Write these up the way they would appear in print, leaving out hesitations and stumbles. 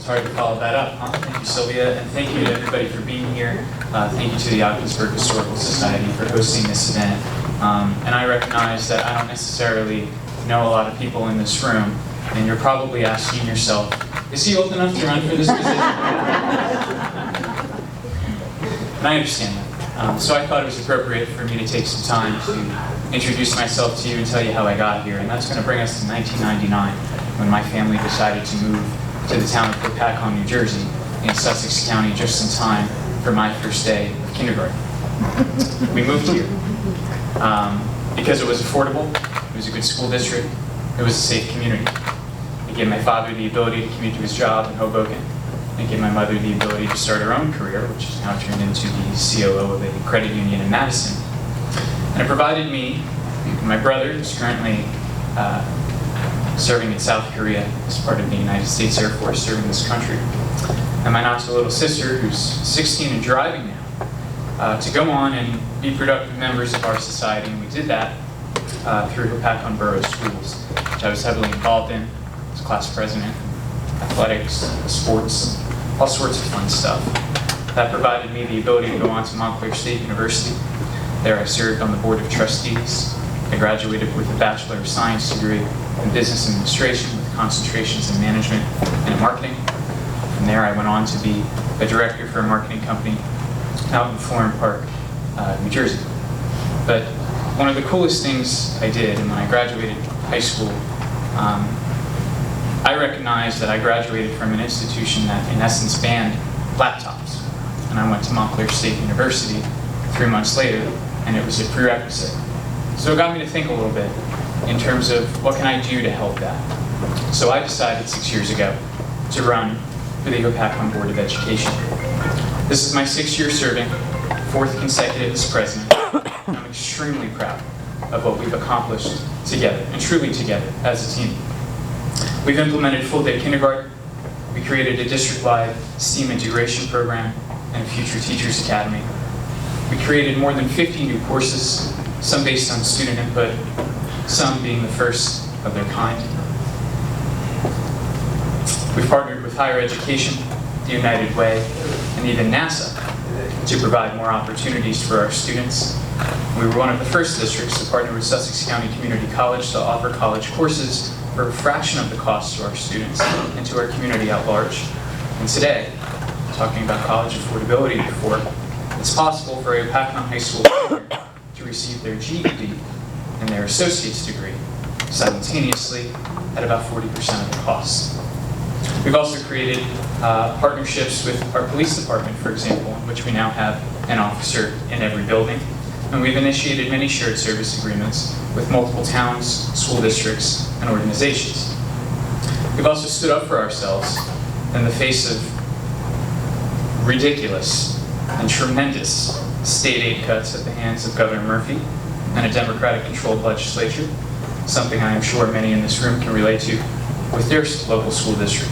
hard to follow that up, huh? Thank you, Sylvia, and thank you to everybody for being here. Thank you to the Ogdensburg Historical Society for hosting this event. And I recognize that I don't necessarily know a lot of people in this room, and you're probably asking yourself, is he old enough to run for this position? And I understand that. So I thought it was appropriate for me to take some time to introduce myself to you and tell you how I got here. And that's going to bring us to 1999, when my family decided to move to the town of Copacawn, New Jersey, in Sussex County, just in time for my first day of kindergarten. We moved here because it was affordable, it was a good school district, it was a safe community. It gave my father the ability to commute to his job in Hoboken. It gave my mother the ability to start her own career, which has now turned into the COO of a credit union in Madison. And it provided me and my brother, who's currently serving in South Korea as part of the United States Air Force, serving this country, and my not-so-little sister, who's 16 and driving now, to go on and be productive members of our society. And we did that through Copacawn Borough Schools, which I was heavily involved in as class president, athletics, sports, all sorts of fun stuff. That provided me the ability to go on to Montclair State University. There I served on the Board of Trustees. I graduated with a Bachelor of Science degree in Business Administration with concentrations in Management and in Marketing. From there I went on to be a director for a marketing company out in Florham Park, New Jersey. But one of the coolest things I did, and when I graduated high school, I recognized that I graduated from an institution that in essence banned laptops. And I went to Montclair State University 3 months later, and it was a prerequisite. So it got me to think a little bit in terms of what can I do to help that. So I decided 6 years ago to run for the Copacawn Board of Education. This is my 6th year serving, 4th consecutive as president. I'm extremely proud of what we've accomplished together, and truly together as a team. We've implemented full-day kindergarten. We created a district-wide STEAM integration program and a Future Teachers Academy. We created more than 50 new courses, some based on student input, some being the first of their kind. We've partnered with higher education, the United Way, and even NASA to provide more opportunities for our students. We were one of the first districts to partner with Sussex County Community College to offer college courses for a fraction of the cost to our students and to our community at large. And today, talking about college affordability before, it's possible for a Copacawn High School student to receive their GED and their associate's degree simultaneously at about 40% of the cost. We've also created partnerships with our police department, for example, in which we now have an officer in every building. And we've initiated many shared service agreements with multiple towns, school districts, and organizations. We've also stood up for ourselves in the face of ridiculous and tremendous state aid cuts at the hands of Governor Murphy and a Democratic-controlled legislature, something I am sure many in this room can relate to with their local school district.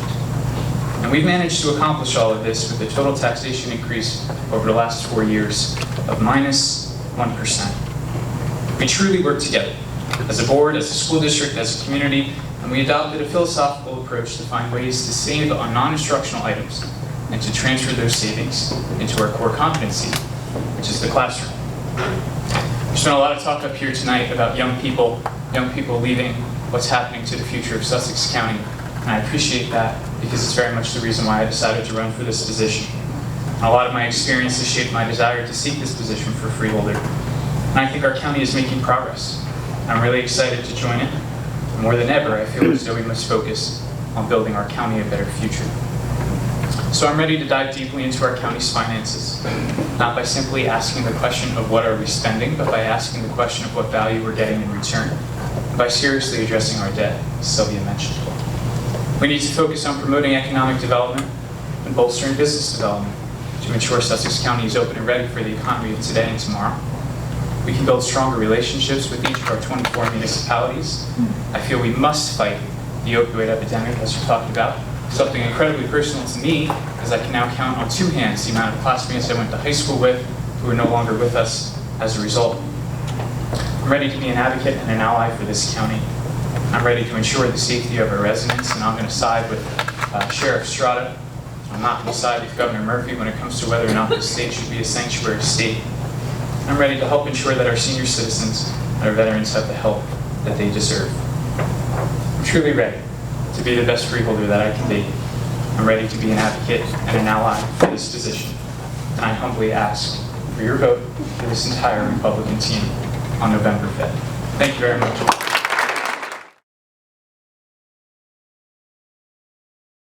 And we've managed to accomplish all of this with a total taxation increase over the last 4 years of -1%. We truly work together as a board, as a school district, as a community, and we adopted a philosophical approach to find ways to save on non-instructional items and to transfer those savings into our core competency, which is the classroom. There's been a lot of talk up here tonight about young people leaving, what's happening to the future of Sussex County, and I appreciate that because it's very much the reason why I decided to run for this position. And a lot of my experience has shaped my desire to seek this position for Freeholder, and I think our county is making progress. I'm really excited to join it. More than ever, I feel as though we must focus on building our county a better future. So I'm ready to dive deeply into our county's finances, not by simply asking the question of what are we spending, but by asking the question of what value we're getting in return, and by seriously addressing our debt, as Sylvia mentioned. We need to focus on promoting economic development and bolstering business development to ensure Sussex County is open and ready for the economy of today and tomorrow. We can build stronger relationships with each of our 24 municipalities. I feel we must fight the opioid epidemic, as you talked about, something incredibly personal to me, as I can now count on 2 hands the amount of classmates I went to high school with who are no longer with us as a result. I'm ready to be an advocate and an ally for this county. I'm ready to ensure the safety of our residents, and I'm going to side with Sheriff Strada I'm not going to side with Governor Murphy when it comes to whether or not this state should be a sanctuary state. I'm ready to help ensure that our senior citizens and our veterans have the help that they deserve. I'm truly ready to be the best freeholder that I can be. I'm ready to be an advocate and an ally for this position. And I humbly ask for your vote for this entire Republican team on November 5th. Thank you very much.